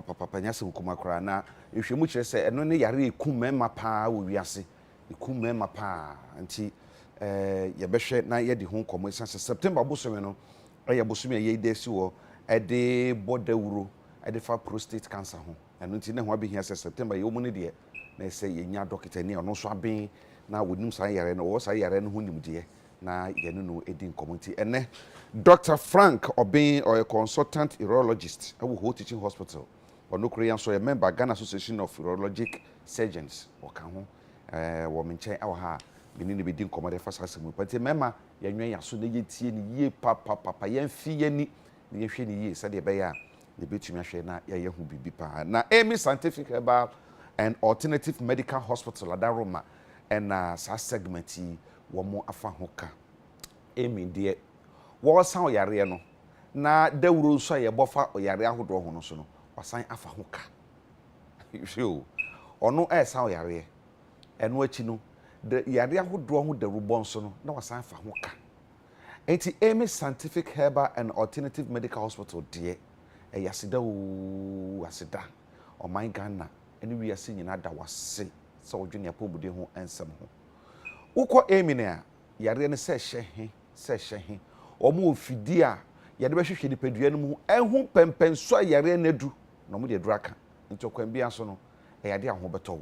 papa nya se nkoma kora na ehwemu kire se eno ne yare ekumema paa wo wiase ekumema paa nti ye behwe na ye de ho nkomo isanse September bosome no ye bosome ye desi wo ede bodawuro ede fa prostate cancer ho eno nti ne ho abehia se September ye omu ne de na se ye nya doctor ni ono so aben na wonim san yare no wo san yare no ho nimde na ye no edi nkomo nti ene Dr. Frank Obin or a consultant urologist at Ho Teaching Hospital. Or no Korean so a member Ghana Association of Urologic Surgeons or Kaho woman chain our ha meaning be din commodity first as but remember ya so de tie ni ye papa yan fi yani ni ye hwe ni ye said be ya the betumi ahwe na ya hu bibi pa na Amy Scientific Herbal and Alternative Medical Hospital Adaroma and sa segment wo mo afa hoka Amy de wasan oyare no na dawuro nso ye bofa oyare ahodo ho no so no wasan afa hoka yo ono san oyare eno achi no de yare ahodo ho dawuro nso no na wasan afa hoka enti Amy Scientific Herbal and Alternative Medical Hospital de yasida o asida o my Ghana eni wi ase nyina da wase so odwene apobude ho ensem ho ukọ Amy na yare ne se hye omo ofidi a ye de behwehwe dipadua no mu ehu pempenso yare nadu na mo de draka nti okwan bia so no ye de aho beto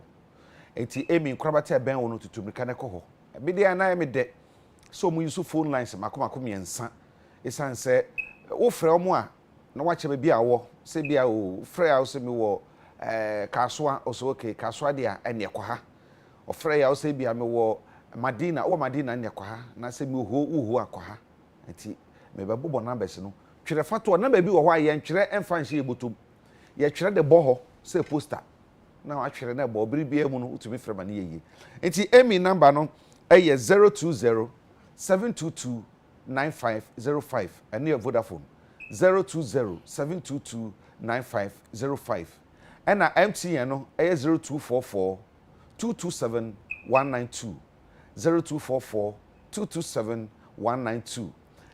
enti Amy nkrabata ben wo no tutumrika ne koho bi de ana me de so mo use phone lines makomakom yensa esan se wo frɛ omo a na wache bia wo se bia o frɛ a wo se mi wo kasoa o so okay kasoa de a ene ekwa o frɛ ya wo se bia mi wo Madina ne ekwa na se mi ho akwa enti me be bobo numbers no twere fato number bi wo ho aye ntwere emfa nhye ebotom ye twere de bo ho say poster na wa twere na bo biri bia mu no utumi frema na yeye enti Amy number no eye 020 722 9505 and your Vodafone 020 722 9505 and na MTN no eye 0244 227 192 0244 227 192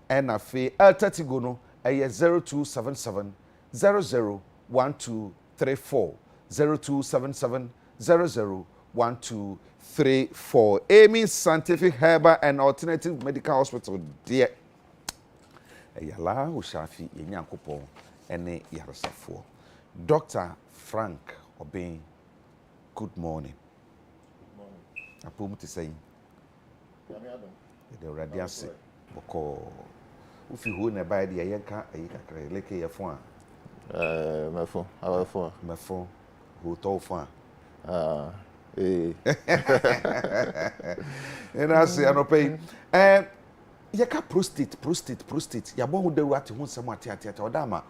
and afi Altatigo no eye 0277 001234 0277 001234 Amy Scientific Herbal and Alternative Medical Hospital dear yala ushafi yenyankopon ene yaresafo Dr. Frank Obin, good morning. Good morning. Apom to say the radiance boko ufi ho na ba de yenka ayi kakra leke yefo mefo ho to fo and I say anope yeka prostate ya bo ho daru ate ho nsem ate odama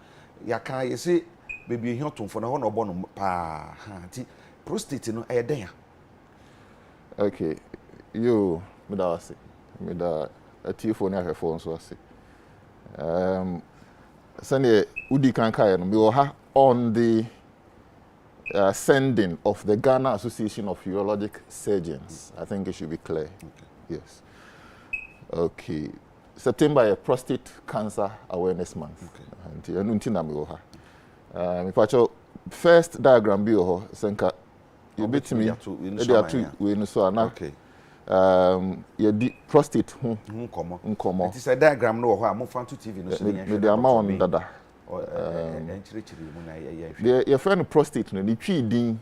yaka yesi baby ehia tomfo na ho na obo no pa ha ti prostate no den ya. Okay, you medawase atiefo ne ahwefo nso ase sane udi kan kai no we ha on the sending of the Ghana Association of Urologic Surgeons. I think it should be clear. Okay. Yes. Okay. September is Prostate Cancer Awareness Month. Okay. And untina me ha. Me pacho first diagram bi ho senka you bit me we no so na. Okay. Ye di prostate ho nkomo. It is a diagram no ho a mo fan to TV no so me dey ama on dada. Your friend prostate no ni twi din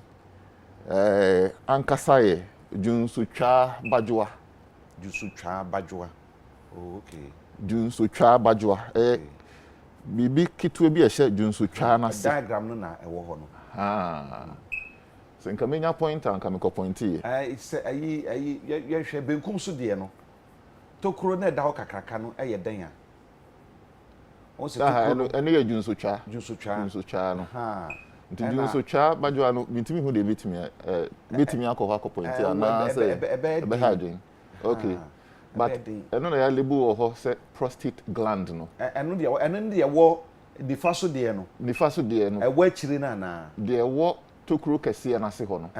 ankasa ye junsutwa bajwa. Oh, okay. Junsutwa bajwa bibi kitwe bi ehye junsutwa na se diagram no na ewo ho no. So nka menya point anka me ko point yi it's ayi ye hwe benkum so de no tokuro na da ho kakraka no eye den a o se tokuro eno ye junsutwa no nti junsutwa bajwa no mitimi hu de bitimi akọ akọ point ya na say ebe hadin okay but eno na ya lebu ho se prostate gland no eno de wo nifaso de no ewo akire na de wo tokuro kese na se ho no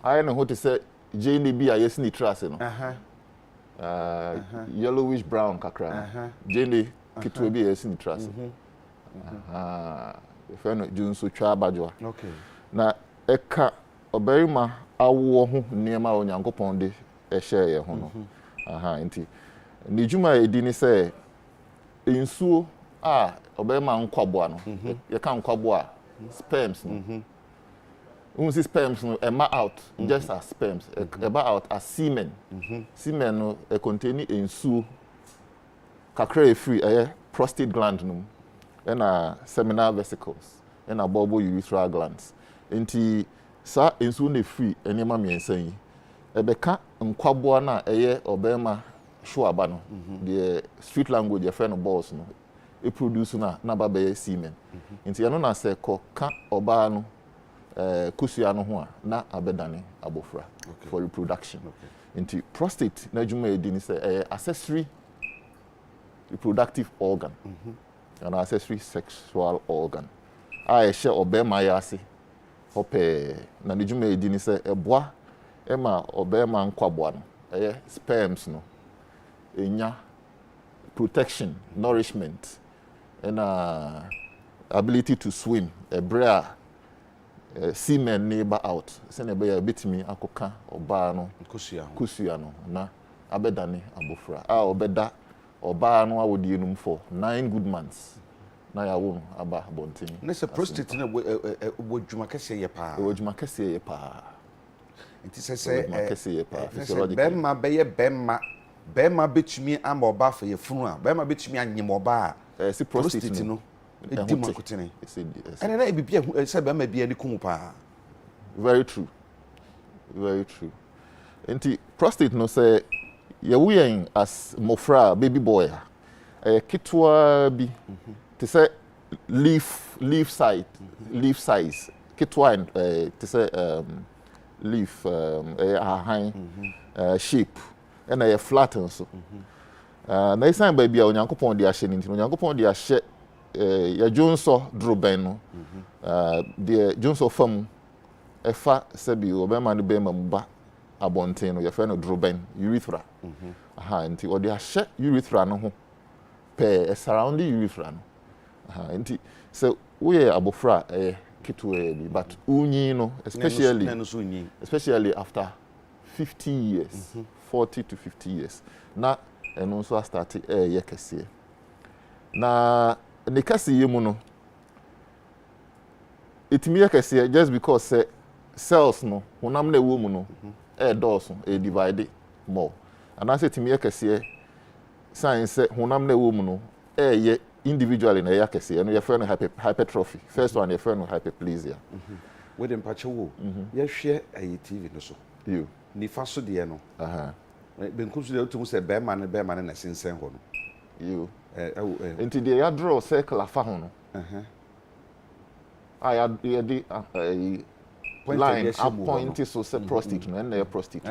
aye no ho te se jene bi a yes ni trace no yellowish brown kakra jene kitwe bi yes ni trace yɛfrɛ no dwonsotwa abadwoa okay na ɛka ɔbarima awoɔ ho nneɛma a Onyankopɔn de ɛhyɛ yɛ ho no aha nti ne dwuma a ɛdi ne sɛ nsuo a ɔbarima nkwaboa no yɛka nkwaboa sperms no when see sperms no ema out just as sperms eba out as semen semen no contain nsuo kakra free prostate gland no na seminal vesicles na bulbo urethral glands enti sa nsuo na free enema miensa yi ebeka nkwaboa na obema show aba no the street language friend no balls no e produce na ba be semen enti ya no na se ko ka oba no kusua no ho a na abedane abofra for reproduction into prostate na dwuma edi ni say accessory reproductive organ and accessory sexual organ a ehye obema ya ase hope na ne dwuma edi ni say eboa ema obema nkwaboa no sperms no enya protection nourishment and ability to swim bra semen neighbor out send e be ya bitimi akoka oba no kusua no na abedane abofra a obeda oba no awodi enum for 9 good months na ya wo aba bontin na se prostate na wodwuma kese ye pa wodwuma kese ye pa nti se kese ye pa physiological bema be ye bema betumi ama oba fa ye funu a bema betumi anyem oba a si prostate no edi makotene ene na bibia se bema bia ni kumu pa very true enti prostate no say ye wuyen as mofra baby boy kitwa bi to say leaf size kitwa and to say leaf high shape and a flat so na isan ba bia Onyankopon de ahye ni Onyankopon de ahye ya jonso droben no de jonso fam efa sebi obema no be mamuba abonten no ya fe no droben urethra aha nti o de ahye urethra no ho pe surround the urethra no aha nti so we abofra kitwe bi but unyi no especially after 50 years 40 to 50 years na eno so start ye kese na ne kase yemu no itimi ye kese just because cells no honam na ewo mu no doso divide more and as itimi ye kese science honam na ewo mu no ye individually na ye kese no ye friend hypertrophy first one ye friend hyperplasia we dem pache wo ye hwe TV no so you ni fa so de no benkum so de otum se be ma na sensen ho no you into the ya draw circle afa ho no ya di line point so se prostate no na prostate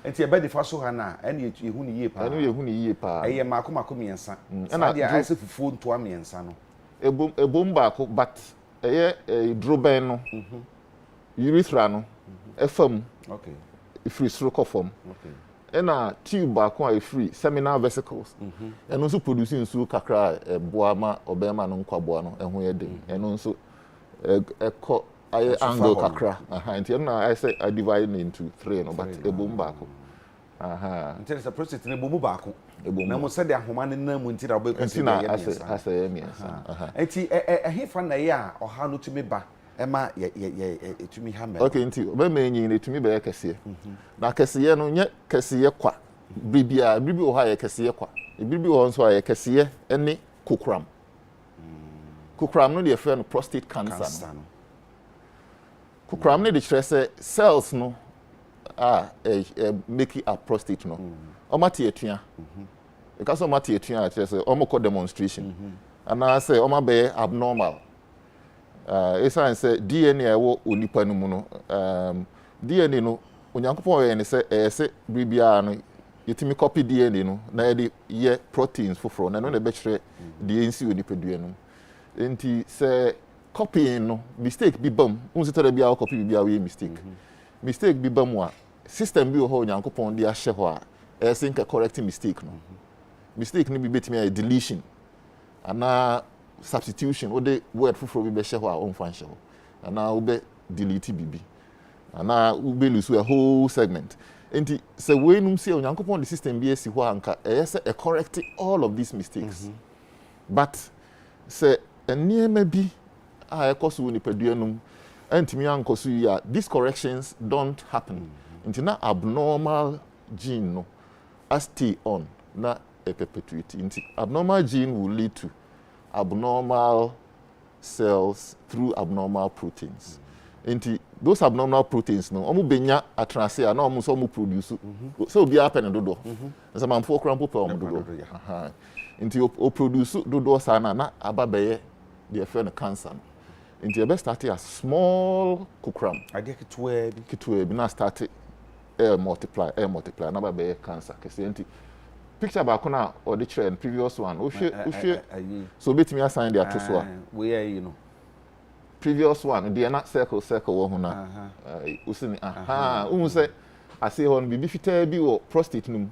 enti e be di fa so ha na ene yehu ni yie pa eye makoma miensa na dia ai se fufuo ntoa miensa no ebom ba ko but droben no urethra no efam okay free stroke form ena tube ba ko a free seminal vesicles eno nso produce nsu kakra boa ma obema no nkwaboa no eho ye den eno nso ekọ aye angle kakra nti eno I say I divide into 3 no but ebom ba ko nti se prostate ne bomu ba ko na mo se de ahoma ne na mu nti da ba ko se de ye asa ye miensa enti ehefa na ye a oha no tumi ba ema etumi ha me okay nti obema enyi na etumi be kese na kese no nye kese kwa bibi o ha ye kese kwa bibi o nso ye kese ene kokram no de fe no prostate cancer no kokram no de kire cells no make a prostate no o mate etua because o mate etua kire se o moko demonstration ana say o ma be abnormal esa say DNA wo onipa no mu no DNA no Onyankopon ye ne say bibia no yetimi copy DNA no na ye proteins foforo na no na be kire DNA onipa dua no enti say copying no mistake bi bam unse to da bia copy bibia we mistake bi bam a system bi ho Onyankopon de ahye ho a think correcting mistake no mistake no bi betimi a deletion ana substitution or the word for be share our own function and now be delete bb and now we lose a whole segment and so when you see on the system be si ho anka a correct all of these mistakes but say near maybe I cause we nipadua and to me ankosu these corrections don't happen into na abnormal gene no as stay on na a perpetuate into abnormal gene will lead to abnormal cells through abnormal proteins. Into those abnormal proteins no omu benya atrase na omu so omu produce so obi happen dodo so man for crampo pe omu dodo aha into o produce dodo sana na ababeye the effect cancer into be start as small kukram Adekye kitwe bi na start multiply na ababeye cancer kese into picture back na or the trend previous one o hwe so betimi assign the ato so a we are you know previous one they are not circle wo ho na usini say I say on bibi fitaa bi wo prostate num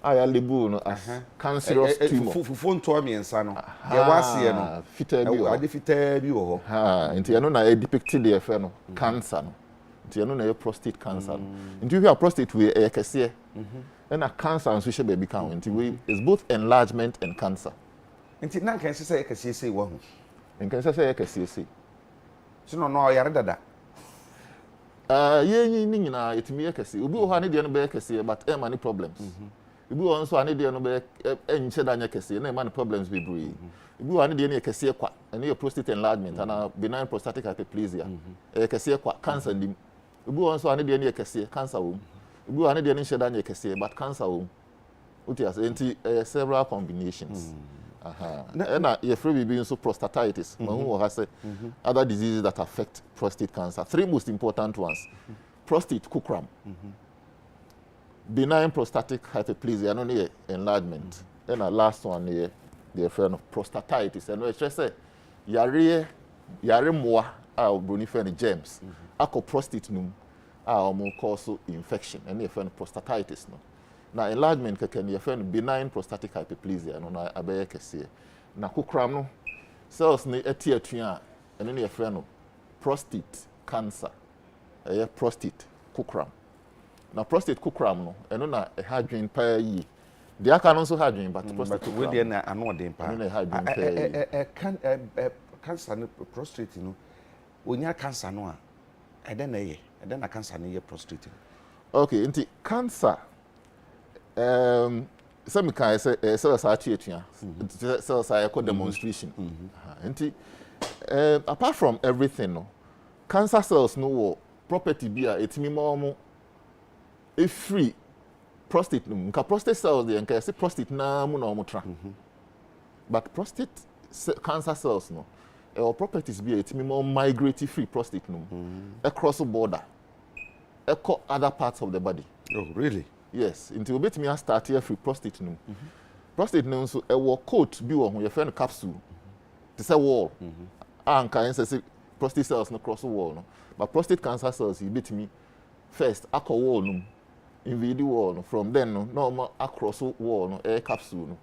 aya label no as cancerous tumor fufu nto amiensa no ye wase no fitaa bi wo ade fitaa bi wo ho nti ye no na depicted the affair no cancer no nti ye no na ye prostate cancer nti we prostate we e kese and a cancer and social baby count nti we is both enlargement and cancer nti na kan se ye kese sei wo ho nkan se ye kese sei sino no yare dada ye ni nyina yetimi ye kese obi wo ha ne de no be kese but e ma ni problems obi wo nso ane de no be enche da nya kese na e ma ni problems be bree obi wo ane de ne kese kwa ene your prostate enlargement and benign prostatic hyperplasia kese kwa cancer ndim obi wo nso ane de ne kese cancer wo obi wo ane de ne nche da nya kese but cancer wo utias enti several combinations and your free baby so prostatitis who has other diseases that affect prostate cancer. 3 most important ones: prostate kukram, benign prostatic hyperplasia, and only enlargement. And the last one here, the friend of prostatitis. And we say yare moa bronifen germs. Ako prostate num cause infection. And the friend of prostatitis no. Na enlargement can your friend benign prostatic hyperplasia no na abeye kese na kukram no cells ni etiatua ene ne your friend no prostate cancer prostate kukram na prostate kukram no eno na hadwen pa yi de aka no so hadwen but prostate we dey na ano den pa na hadwen pa cancer no prostate no onya cancer no a eden na cancer no ye prostate okay nti cancer some can say cells are treating cells are a demonstration apart from everything no cancer cells no property be etimi mo free prostate no nka prostate cells dey nka say prostate na mu na omo tra but prostate cancer cells no properties be etimi mo migrate free prostate no across the border echo other parts of the body. Oh really? Yes, until we me start here free prostate no. Prostate no so a coat bi wo ho your friend capsule. To say wall. Anka say prostate cells no cross wall no. But prostate cancer cells you beat me first akọ wall no. Invade wall no. From then no across wall no a capsule no.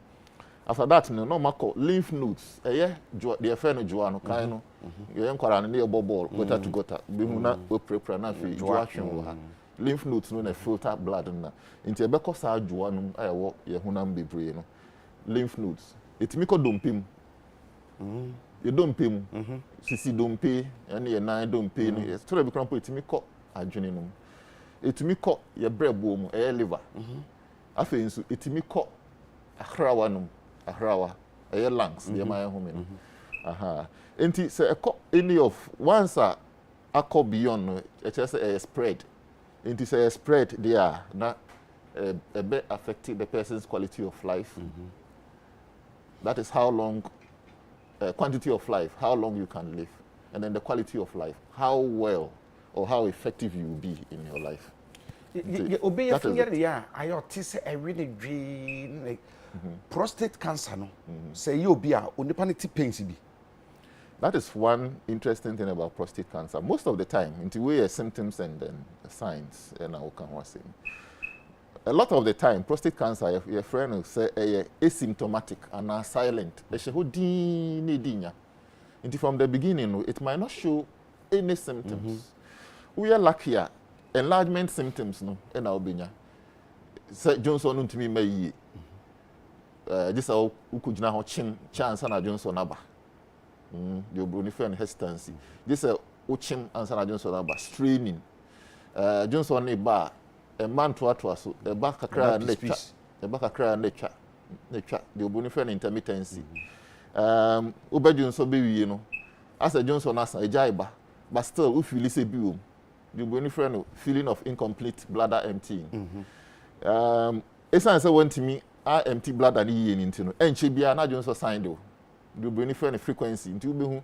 After that no makọ lymph nodes. The friend joa no kan no. You enkwara no near ball gutter to gutter. Bi hu na we prepare na fi joa hwen wo ha. Lymph nodes no na filter blood na nti ebe ko sa adwoa no ayewo ye hunam bebre no lymph nodes etimi ko dompem ye dompem sisi dompe ene ye nan dompe no ye stora bi krampo etimi ko adwene no etimi ko ye brebo mu liver afa nso etimi ko ahrawa no ahrawa lungs ye ma ye home no enti se eko any of once akọ beyond no say spread. It is a spread there that a bit affecting the person's quality of life. That is how long, quantity of life, how long you can live, and then the quality of life, how well or how effective you will be in your life. Prostate cancer no. Say you be a only pains be. That is one interesting thing about prostate cancer. Most of the time, into way symptoms and then signs, and I can say. A lot of the time, prostate cancer, your friend will say asymptomatic and silent. Until from the beginning, it might not show any symptoms. We are luckier. Enlargement symptoms, no, and I'll be Say Johnson to me may this all who could now chance and Johnson Abba. The Brunifer hesitancy. This a Uchim and Sana Johnson Abba straining. Johnson a bar, a man to us, a back a cry and nature, a back a cry and nature, the Brunifer intermittency. Uber Johnson baby, you know, as a Johnson as a jaiba, but still, if you listen, bill, the Brunifer feeling of incomplete bladder emptying. It's answer one to me. I empty blood and ye into and she be an agent signed though. Do bring friend frequency into be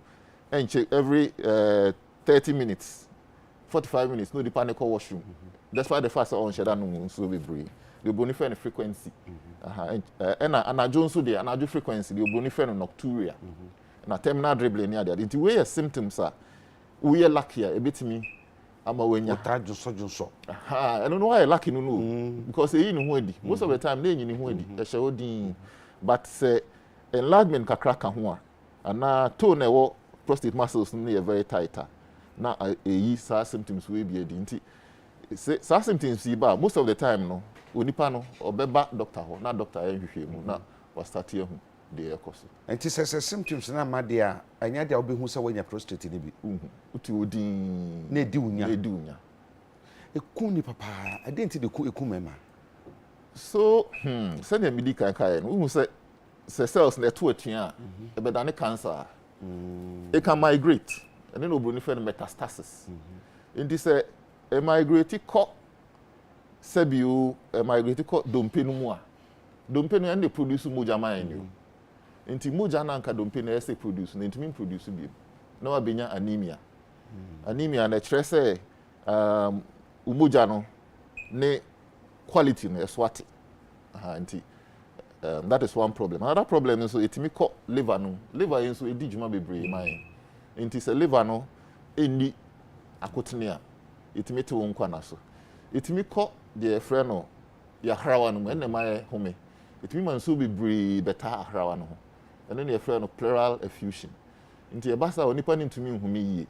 and check every 30 minutes, 45 minutes, no the panic washroom. That's why the first on shed and so be brave. The bony friend frequency. And a Jones so there, and I do frequency, the bony friend nocturia. And a terminal dribbling near that. Into where symptoms are, we are luckier a bit me. I'm a winner. I don't know why I lucky no because they know who most of the time they know who but say enlargement ka crack ho and na to na wo prostate muscles no very tighter na e symptoms we be edi say symptoms see ba most of the time no onipa no obeba doctor ho na doctor ehwehwe mu na was start here ho de ekoso enti say symptoms na ma de a anya de obehu say wanya prostate ni bi uti odin na edi unya eku ni papa adenti de ku eku mema so send a medical kai no say cells na to atua e be dane cancer it can migrate and then obro ni fe metastasis enti say e migrate ko sebio e migrate ko dompe no mu a dompe no and produce moja man ni enti moja na nka dompe na ese produce na ntimi produce bi na wa benya anemia anemia na kire say umoja no ne quality no eswati anti that is one problem. Another problem is so it me call liver no liver so e di juma bebre man anti say liver no eni akotene a it me te won kwa na so it me call the friend no ya hrawa no ene my home it me man so bebre beta hrawa no and then your friend no pleural effusion anti e basa onipa ni ntumi nhumi yie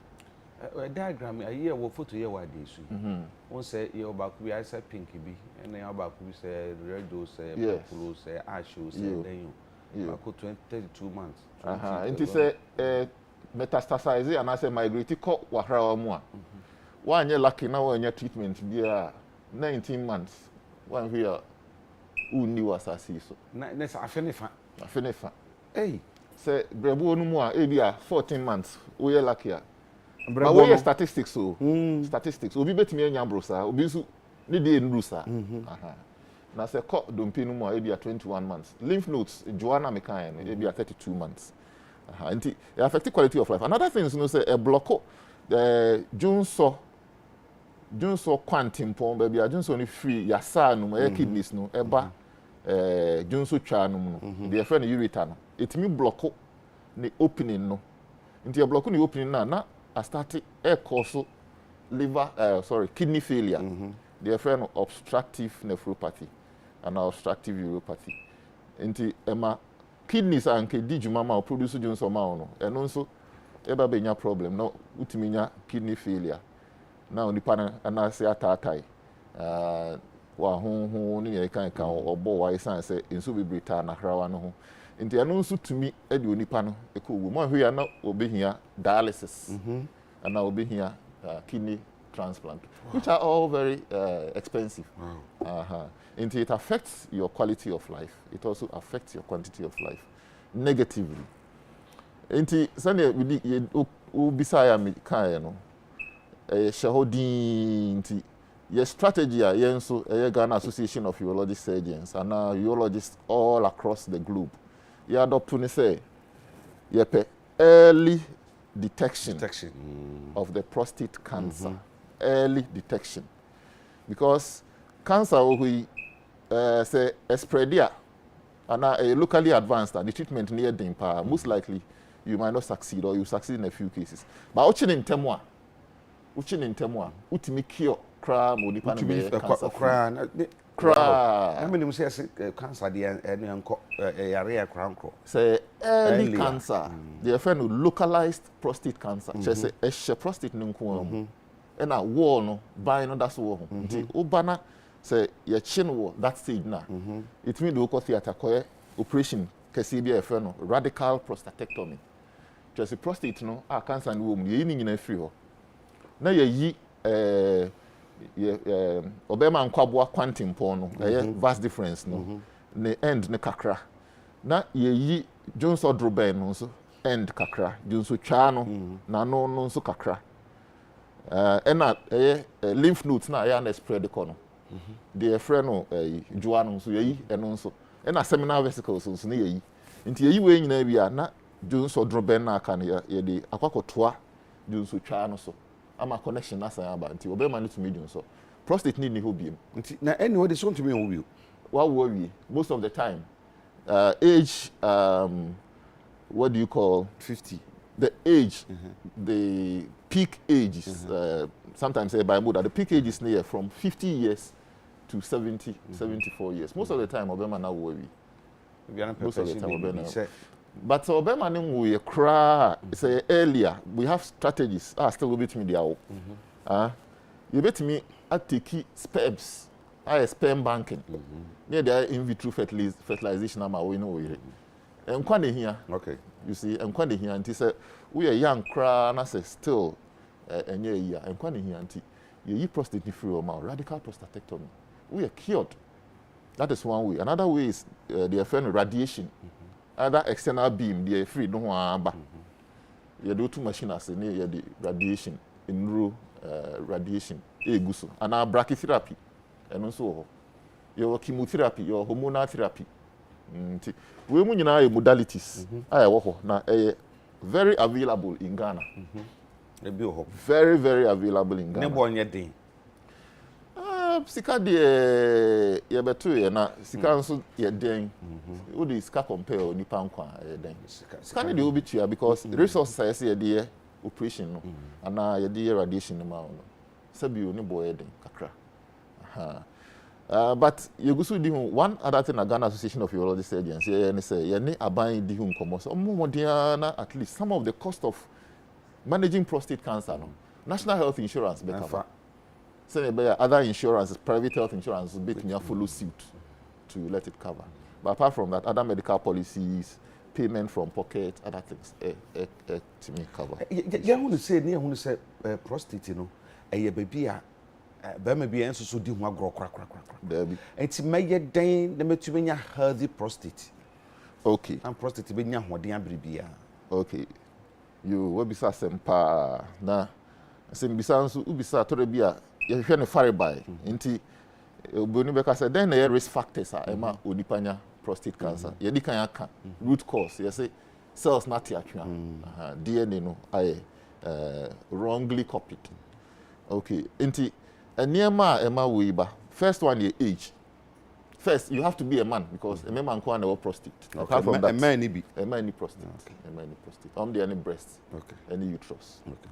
diagram aye wo photo ye wa de su won say ye obaku bi I say pink bi and then obaku bi say red say purple say ash say then you obaku 32 months nti say metastasize and I say migrate ko wahrawa mu a wa anye lucky na wa anya treatment bia 19 months one here uni wasasi so na say afenefa say brebo no mu a e bia 14 months we lucky a but we statistics so statistics obi betimi anya brosa obi nso ne dey nrusa na say ko dompi no mu a e bia 21 months lymph nodes joanna mekan e bia 32 months nti it affect quality of life. Another thing is no say a block junso quantum pon ba bia junso ni free ya sa no e kidneys no e ba junso twa no no the friend ureter no etimi block ni opening no nti e block ni opening na I started cause liver kidney failure the friend obstructive nephropathy and obstructive uropathy nti ema kidneys and kidijuma ma produce junso ma no eno nso eba benya problem no utimi nya kidney failure na onipa na say atatai wa ho ni ye kan obo wa isan say enso bebreta na hrawa no ho nti eno nso tumi e de onipa no ekowo mo ahwe ya na obehia dialysis and now obehia kidney transplant which are all very expensive. And it affects your quality of life. It also affects your quantity of life negatively. Enti sane we ubisaya me kan no shehodi nti your strategy a yenso Ghana Association of Urologic Surgeons and urologists all across the globe you adopt to say yepe early detection of the prostate cancer. Early detection because cancer we say spreadia and locally advanced and the treatment near the most likely you might not succeed or you succeed in a few cases but uchi in temwa utimi cure cry modipa cancer Cry. I mean, say cancer, the area crown crow. Say early cancer. The friend localized prostate cancer. Just say a prostate nunku. And a war no buy no that's war. Obana say your chin war that stage na. It means the local theater operation kesi be a friend radical prostatectomy. Just a prostate no cancer no womb. You need free ho. Na ye obema nkwabua quantum pono vast difference no ne end ne kakra na ye Jones odroben no so end kakra Jones twa no na no nso kakra na lymph nodes na ya na spread ko no de friend no joa no so ye eno nso na seminal vesicles nso ne ye nti ye we nyina bia na Jones odroben na aka ne ye de akwakotoa Jones twa no so ama connection na say aba nti obema no to medium so prostate need ni hobiem nti na anyway they want to be on what worry most of the time age what do you call 50 the age the peak age is sometimes say by mood the peak age is near from 50 years to 70 74 years most of the time obema na worry most of the time obema but obema nim we cry say earlier we have strategies still bit me dia you bet me ateki sperms sperm banking near the in vitro fertilization ama we know we enkwa ne hia okay you see enkwa ne hia nti say we are young cry na say still enye ya enkwa ne hia nti ye prostate free or radical prostatectomy we are cured. That is one way. Another way is the friend radiation. Other external beam, they are free, don't want to you do two machines, you the radiation, in radiation, eguso, and our brachytherapy, and also your chemotherapy, your hormonal therapy. We have modalities. Now, very available in Ghana. Very, very available in Ghana. Sika de ye beto ye na sika nso ye den wo de sika compare nipa nkwa ye den sika ne de obi tua because resources I say ye de operation no ana ye de radiation no ma no sabi oni boy ye den kakra but ye gusu di hu one other thing na Ghana Association of Urology Surgeons ye say ye ne aban di hu nkomo so omomodia na at least some of the cost of managing prostate cancer no national health insurance be cover. Other insurances, private health insurance, may follow suit to let it cover. But apart from that, other medical policies, payment from pocket, other things, to me cover. You want to say, prostate, you know, a baby, baby, and so do more grow crack. It's may then the material healthy prostate. Okay. And prostate, be near what the baby. Okay. You will be sempa na sembisansu ubisa torebia. You can fire by into Bonibeka said, then there risk factors are Emma Udipanya prostate cancer. Yedikayaka root cause. You say cells not yet. DNA no I wrongly copied. Okay. Into a near Emma Weber. First one your age. First, you have to be a man because a man can't have prostate. Apart from that, a man be a man prostate. Okay. A man prostate. The any breast. Okay. Any uterus. Okay.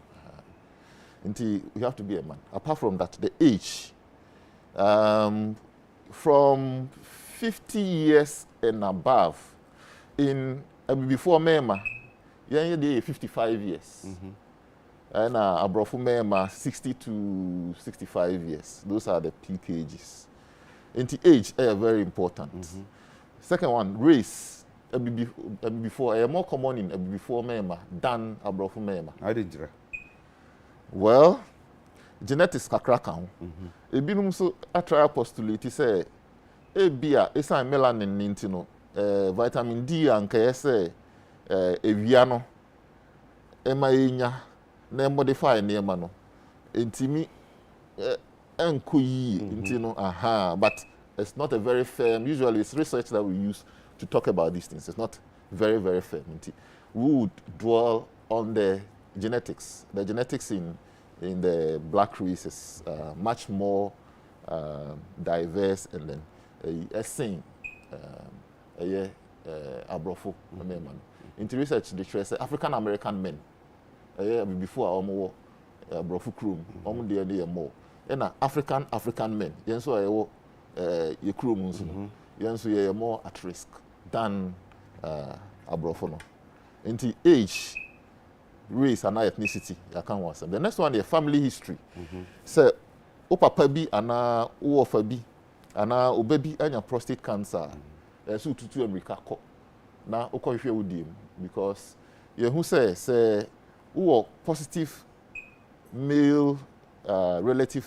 Until you have to be a man. Apart from that, the age, from 50 years and above, in before Mema, you're 55 years, and above Mema, 60 to 65 years. Those are the peak ages. Into age, very important. Second one, race. Before, more common in before Mema than above Mema. I didn't. Well, genetics kakraka ho. Ebinum so atry postulate say ebia esa melanin ninti no vitamin D anka yese ewia no ema enya na modify na ema no entimi enkoyi nti no but it's not a very firm. Usually it's research that we use to talk about these things. It's not very, very firm. We would dwell on the genetics. The genetics in the black race is much more diverse, and then a sing abrofo in research they trace African American men before abrofo crew there more and African men yen so your crew you're more at risk than abrofo no. Into age, race and ethnicity, you can watch them. The next one is family history. So, o papa bi ana o ofa bi ana o baby anya prostate cancer. So tutu America ko na o ko hwe wodiem because you who say who positive male relative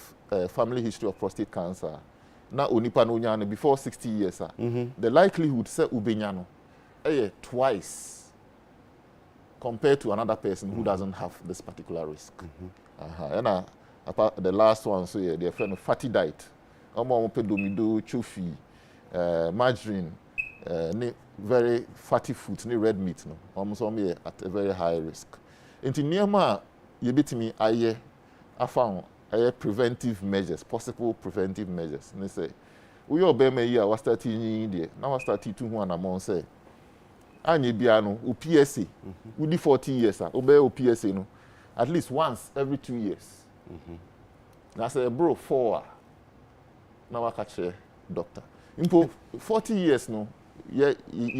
family history of prostate cancer na onipa no nya before 60 years the likelihood say ubenya no twice compared to another person who doesn't have this particular risk. And the last one, so yeah, their friend fatty diet. Pedomido, chofi, margarine, very fatty foods, red meat. No, almost at a very high risk. Into Niama, you beat me. I found preventive measures, possible preventive measures. And they say, we all bear me here. Was starting there. Now I started to one among say. Anye biano, u PSA, u di 40 years, obey u PSA no, at least once every 2 years. Na say bro 4. Now I catch a doctor. Impo 40 years no, you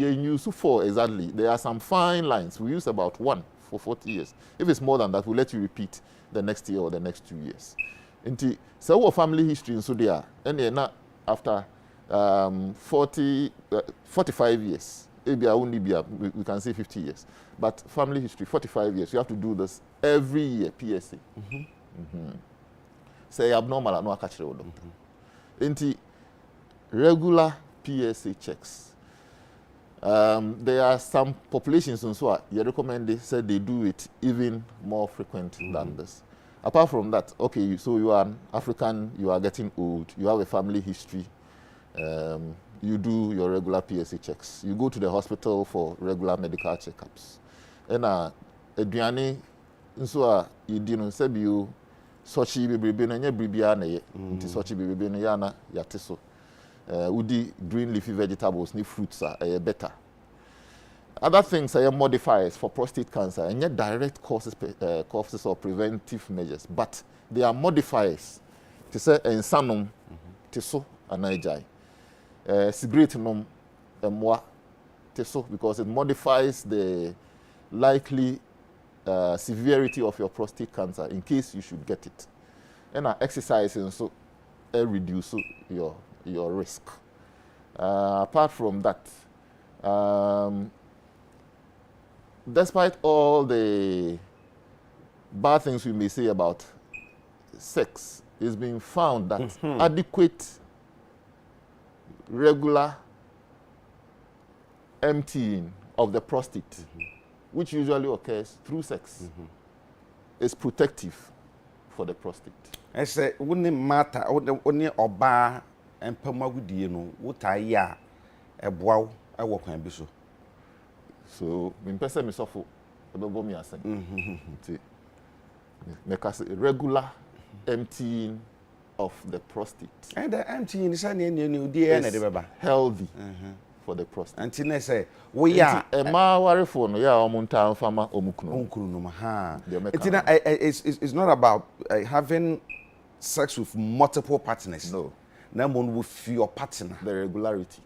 use 4 exactly. There are some fine lines. We use about 1 for 40 years. If it's more than that, we'll let you repeat the next year or the next 2 years. Inti, so our family history in Sudia, and then after 45 years. Maybe only we can say 50 years. But family history, 45 years. You have to do this every year, PSA. Say abnormal, no catch the doctor. Into regular PSA checks. There are some populations also you recommend they do it even more frequent than this. Apart from that, okay, so you are an African, you are getting old, you have a family history. You do your regular PSA checks. You go to the hospital for regular medical checkups. And aduane nso you know say you sochi bebebe na nya bribia na ye. Nti sochi bebebe no ya na yate so. Udi green leafy vegetables ni fruits are better. Other things are modifiers for prostate cancer and yet direct causes or preventive measures, but they are modifiers. To say ensanum tiso anajai. Cigarette nom moi teso because it modifies the likely severity of your prostate cancer in case you should get it. And exercise and so reduce your risk. Apart from that, despite all the bad things we may say about sex, it's been found that adequate regular emptying of the prostate, which usually occurs through sex, is protective for the prostate. I say, wouldn't matter, only oba and Pamagudi, what I ya a wow, I walk and be so. So, when person is awful, about me, I say, make us regular emptying of the prostate. And the emptying is healthy for the prostate. And I say, we are a mawari for no ya omunta fama omukunu. It's not about having sex with multiple partners. No. Number with your partner. The regularity.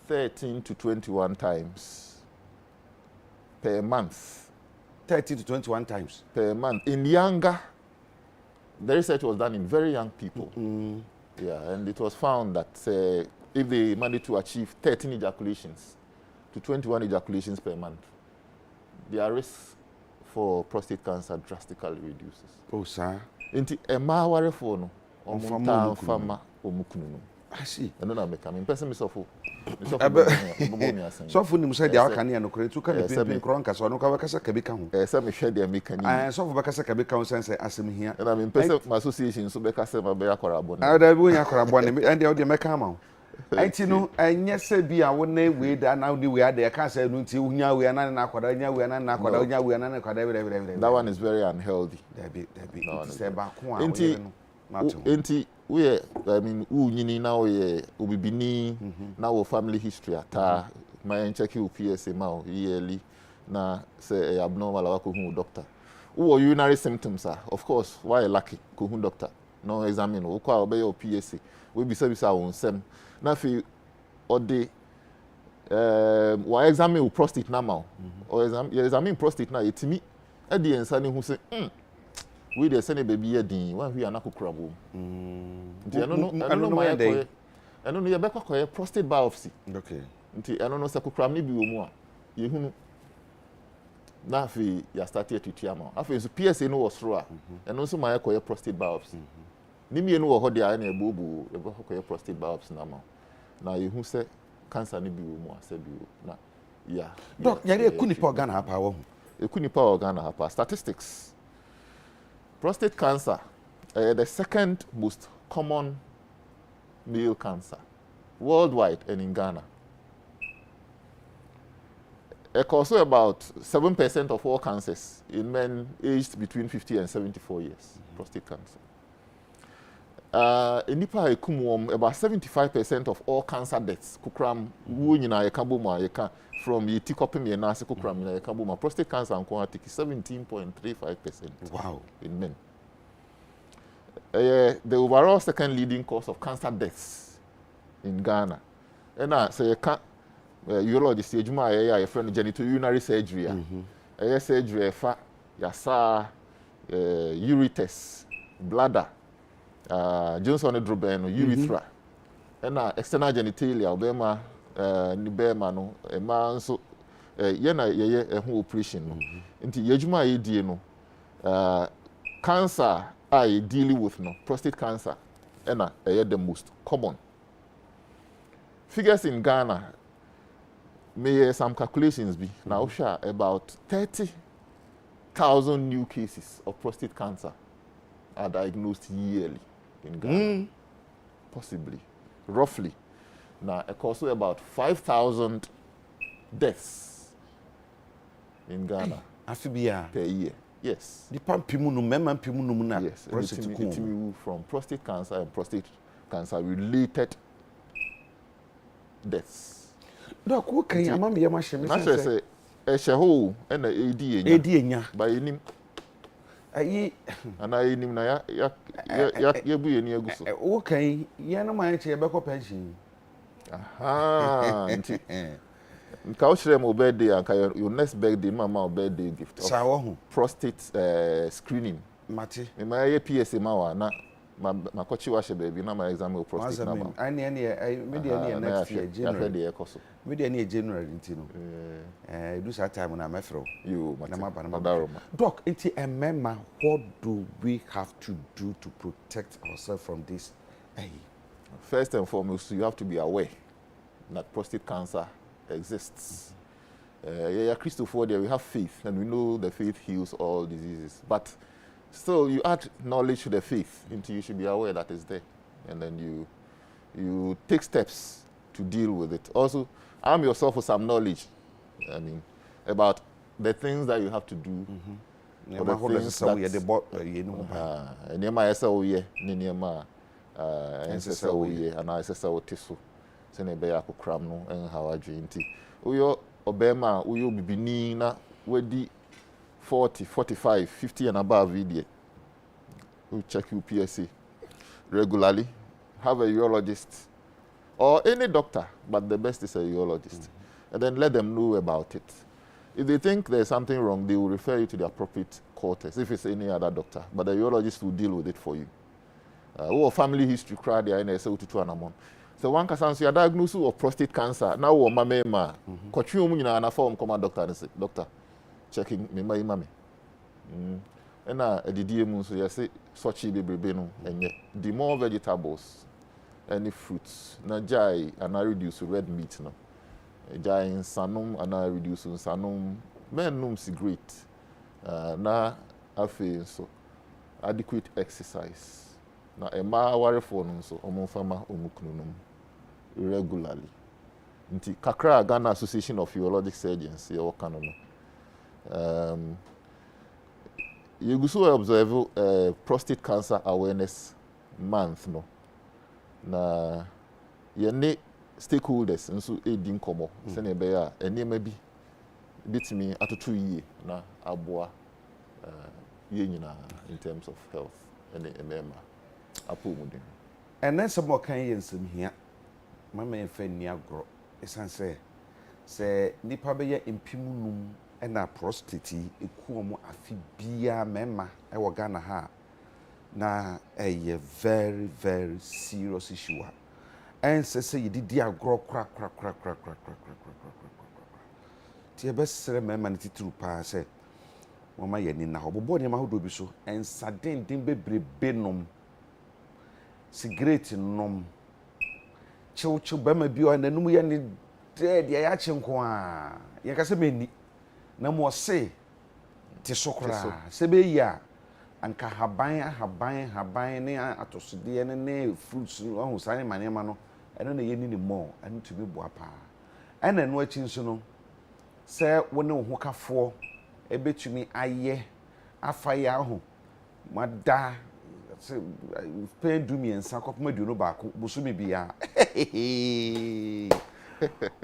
13 to 21 times per month. 30 to 21 times per month. In younger, the research was done in very young people. Yeah, and it was found that if they managed to achieve 13 ejaculations to 21 ejaculations per month, their risk for prostate cancer drastically reduces. Oh, sir. Inti emaware for no fama omukunu. I see. I don't make in person myself. So for him said the can no create to can be cronka so no ka kasa ka bi ka ho. Say me share the mechanic. So for kasa ka bi ka ho sense asem here. And I mean person association so be kasa ma be akora abon. Ah da bi onya akora abon and the meka ma. Enti no anya se bi a wona we da na di we ada ka say no nti unya we na na akoda unya we na na akoda unya we na na akoda. That one is very unhealthy. There be say ba ko a enti we I mean nyini na we obibini na wo family history ata my check you PSA ma yearly na say abnormal wa ko hu doctor. Wo urinary symptoms are of course why lucky ko hu doctor no examine wo kwa obey your PSA we bisa won sem na fi ode wa examine wo prostate na ma o examine prostate na yetimi e de ensa ne hu se we dey send baby ye din wan hwi anakokura bo nti eno no ma ye eno no ye be kwakoye prostate biopsy okay nti eno no se kokura ne bi wo mu a ye hunu na fi ya start to tiama afi so PSA no was ro a eno so ma ye kwaye prostate biopsy ni mi no wo ho dia na ebobu ye be kwaye prostate biopsy na ye hu se cancer ne bi wo mu a se bi na ya doc yare ekunipa organ ha pa wo ekunipa organ ha pa statistics. Prostate cancer, the second most common male cancer worldwide and in Ghana. It causes about 7% of all cancers in men aged between 50 and 74 years, prostate cancer. In Nipa, about 75% of all cancer deaths, from the tikopim yenase kukram na yakabuma prostate cancer and quantity 17.35%. Wow. In men. The overall second leading cause of cancer deaths in Ghana. And so you can urologist ejuma ya friend genitourinary surgery. Surgery fa yasa ureters, bladder, Johnson droben urethra. And external genitalia obema ni bema no ma nso ye na ye ho operation no nti yejuma ye die no cancer I deal with no prostate cancer na the most common figures in Ghana may some calculations be now sure about 30,000 new cases of prostate cancer are diagnosed yearly in Ghana possibly roughly. Now, it costs about 5,000 deaths in Ghana per year. Yes. Yes. From prostate cancer and prostate cancer related deaths. Doc, who can you mammy your machine? I say, a shaho and a AD. By him. And I him na ya bu ye ni aguso. Okay, ya no man che be ko pension. Aha. Nka o shire mo birthday anka your next birthday mama birthday gift. Prostate screening. Mate. Me ma ye PSA ma wa na ma kochi wa she baby na ma exam prostate na ma. Ani media next year January. Media ni January ntino. Do that time na my fro. You na Doc, enti emema, what do we have to do to protect ourselves from this? First and foremost, you have to be aware that prostate cancer exists. Christopher, there we have faith, and we know the faith heals all diseases. But still, you add knowledge to the faith, until you should be aware that it's there, and then you take steps to deal with it. Also, arm yourself with some knowledge. I mean, about the things that you have to do. And I say tisu sene be akokram no en hawadwe nti uyo obema uyo bibini na wedi 40 45 50 and above video you check your PSA regularly, have a urologist or any doctor, but the best is a urologist, and then let them know about it. If they think there's something wrong, they will refer you to the appropriate quarters if it's any other doctor, but the urologist will deal with it for you. Or family history crowd there in so to anamon. So one can say diagnosis of prostate cancer. Now we mama ma. Kochu mu nyina na form come doctor and say doctor checking me my mama. And na edidie mu so you say such bebrebe no enye. The more vegetables, any fruits, na jai and I reduce red meat no. Jai sanum and I reduce sanum. Men num cigarette. Na afi so adequate exercise. Na ema ware for no so omofama omukununum regularly. Nti kakra Ghana Association of Urologic Surgeons ye work no. You go observe prostate cancer awareness month no. Na ye ne stakeholders nso edi nkomo se na be ya enema bi bitimi atoto yie na aboa ye nyina in terms of health and emema. apomuden and then some more kan yensem hia mama enfa ni agro esan se nipa be ye impimunum na prostate ekuomo afi bia mema e wo Ghana ha na a very very serious issue and say yidi agro kra ti e be sere mema ne titru pa se mama ye ni na obobo ne ma hodo bi so en saden den bebrebe nom cigarette nom chiw bema bi o nanum ye ni dead ya chenko a ye ka se meni na mo se ti sokra se be ya anka haban ne atosode ne fruits no sane manema no eno na ye ni mo eno to be boa pa ena no achi nso no se woni ho kafo ebetumi aye afaya ho mada se pendumi ensa kopoma duno baako busumi bia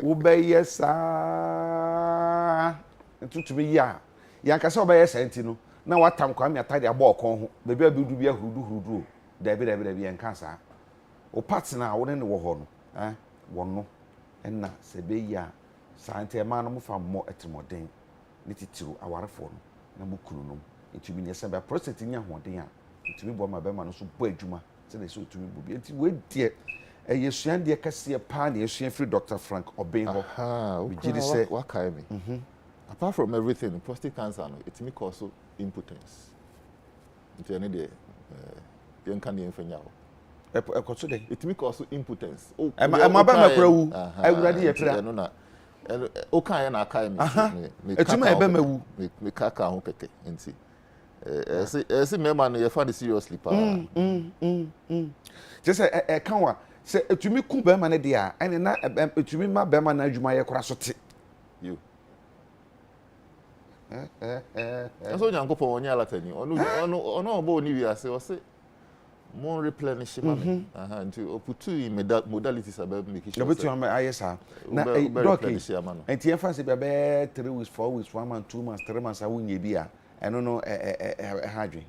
wo be yesa ntutumi ya yanka se oba yesa enti no na watam kwa mi atade aba okon ho bebi abidu bia hurudu dabi enka sa o partner wo ne wo ho no wono enna se be ya sante ma no mo fa mo etimoden ne titiru awarefo no na mo kunu no ntumi ne se be prostate nya hoden a ntumi bo ma be ma no so bo adwuma se na so ntumi bo bi enti we die yesuan de kase pa na yesuan free Dr. Frank Obenho bigidi say wakai me apart from everything prostate cancer no it may cause impotence nti ene de yen kan yen fanya wo ekoto de it may cause impotence ma ba makrawu awurade ye pra no na o kan ye na akai me etuma e ba mawu me kaka ho keke nti ese mema no ye fa seriously pa just e kan wa se etumi ku ba ma ne de a ene na etumi ma ba ma na adwuma ye kora so te you so nyankopon onya latani ono obo ni wi ase o se mon replenish mame nti oputu modalities about make sure obetu am ayesa na replenish ama no enti en fancy be 3 weeks 4 weeks 1 month 2 months 3 months awunye bi a eno no hadwen.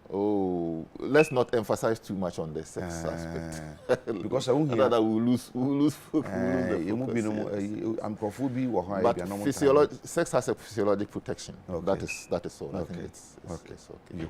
Oh, let's not emphasize too much on the sex aspect. Because I won't hear that we'll lose focus. But sex has a physiologic protection. Okay. That is all. Okay. I think it's okay.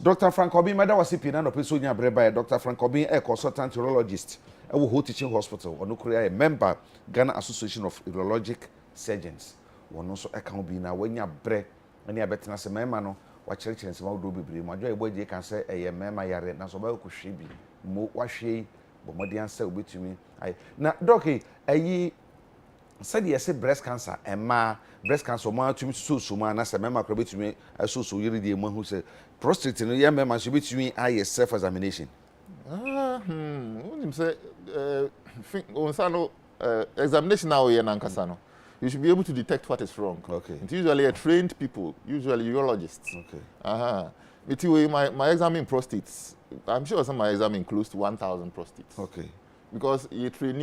Dr. Frank Obin, madam was sipping and open sonia by Dr. Frank Obin, a consultant urologist, a whole teaching hospital, or no a member, Ghana Association of Urologic Surgeons. One also account be now when you're bread and you're better as a member. Wa church and some do bebre madwo e boje kan say eye mema yare na so ba ko hwe bi mo wa hwe bo modi ansa obetumi ai na doc ayi said yes breast cancer breast cancer mo atumi so ma na se mema kro betumi so yiri die mo hu say prostate no ye mema so betumi ai self examination unim say on sa no examination now ye na nkasa no you should be able to detect what is wrong. Okay. It's usually a trained people, usually urologists. Okay. My exam in prostates, I'm sure some of my exam includes 1,000 prostates. Okay. Because you train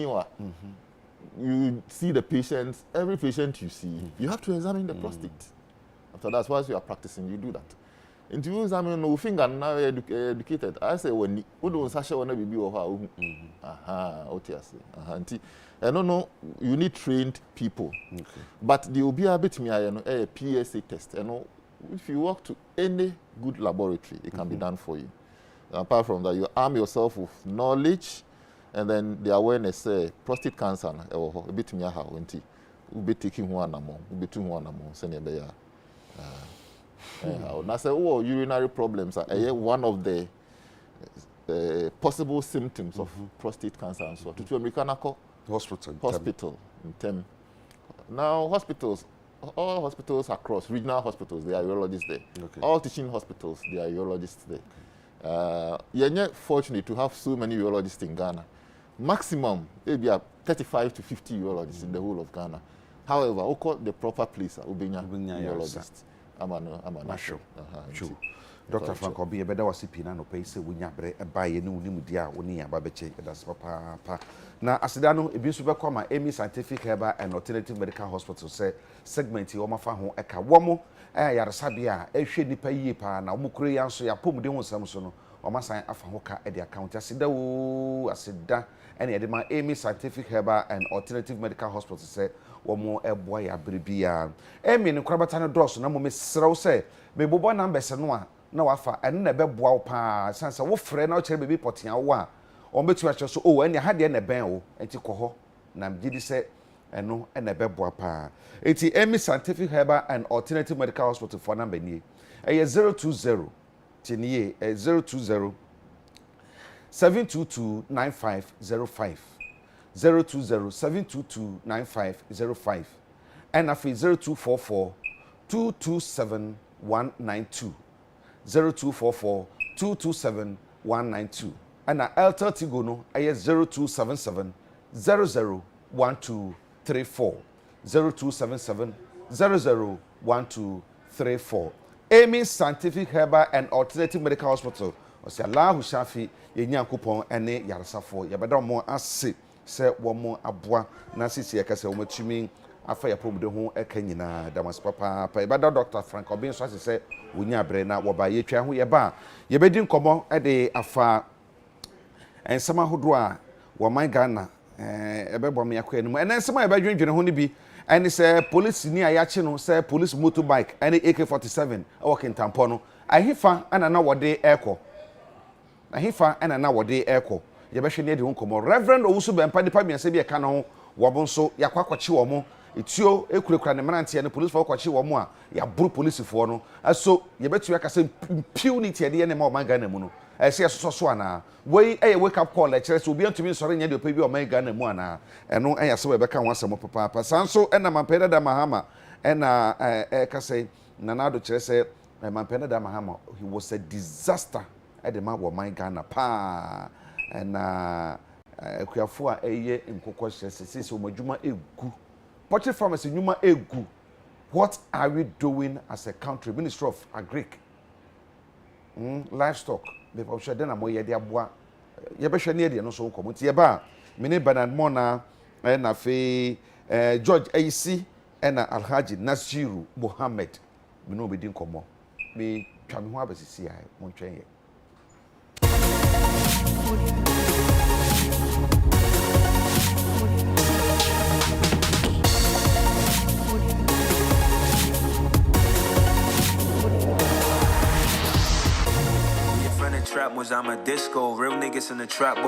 you see the patients, every patient you see, you have to examine the prostate. After that, once you are practicing, you do that. And you examine no finger now educated. I say when you don't say when be or how. I don't know, you need trained people. Okay. But the will be a bit a PSA test. If you walk to any good laboratory, it can be done for you. Apart from that, you arm yourself with knowledge and then the awareness, prostate cancer, a bit me how will be taking one more, will be 2 1 more, send you now say, urinary problems are one of the possible symptoms of prostate cancer and so to mechanical hospital in term. Now hospitals, all hospitals across regional hospitals, there are urologists there. Okay. All teaching hospitals, there are urologists there. You're fortunate to have so many urologists in Ghana. Maximum, maybe 35 to 50 urologists in the whole of Ghana. However, the proper place will be urologists. I'm sure. Dr. Frank Obin, better was sipina no pay say we nyabre buy no nim dia woni aba beche that's papa. Na asidano e bi so be come Amy Scientific Herbal and Alternative Medical Hospital say segment o mafa ho eka wo mo yaresabia ehwe nipa yie pa na wo kure yanso ya pom de ho sam so no omasan afa ho ka e de account aseda wo aseda ene de ma Amy Scientific Herbal and Alternative Medical Hospital say wo mo eboa ya brebia Amy ne korabata ne dros na mo mesrew say me bobo numbers no a na wafa ene na beboa wo pa sansa wo frɛ na wo kire bebi potia wo a on betu a so o ene ha de na ben wo enti kɔ hɔ na mgidi say eno ene beboa pa enti Amy Scientific Herbal and Alternative Medical Hospital for number ni 020 tinie 020 7229505 020-722-9505 and afi 0244-227-192 0244-227-192 and Airtel Tigo no 0277-001234 0277-001234 Amy Scientific Herbal and Alternative Medical Hospital osi Allahu Shafi yenyankopon ene yaresafo yebeda mo ase se wo mo aboa na sisi ekase wo matumi afa ya promude ho eka nyina damas papa pa yebeda Dr. Frank Obin so ase se wonya abre na wo ba yetwa ho yeba yebedi nkomo de afa ensema hodo a wo man Ghana ebebo me yakọ enu ene ensema yebedwendwene ho ni bi ene se police ni ayache no se police motorbike ene AK47 working tampo no ahifa ana na wode eko ahifa ana na wode eko yebehwe ne de ho komo Reverend Owusu Bempa nipa miense bi eka no wo so yakwakwachi wo mo etio ekurekura ne mrantie ne police for kwachi wo mo a ya buru police for no aso yebetu yakase impunity de ne ma o manga na mu no ese so ana wey wake up call lecture so obi antumi nsore nya de opa bi o manga na mu ana eno eyase we beka ho asem papa sanso ena mampeda da mahama ena kase nanado kire se mampeda da mahama he was a disaster at the man wo manga na pa ena akuafo a eye nkokọ hyese se omadwuma egu Poultry farmers in Yuma Egu. What are we doing as a country? Ministry of Agric. Livestock. Before we then I'm here, bois. Yabesha near the no so community. Yaba. Mini Bernard Mona and Afe George AC and Alhaji Nasiru Mohammed. We know we didn't come on. Me try me have a CI. One train. Trap was I'm a disco, real niggas in the trap.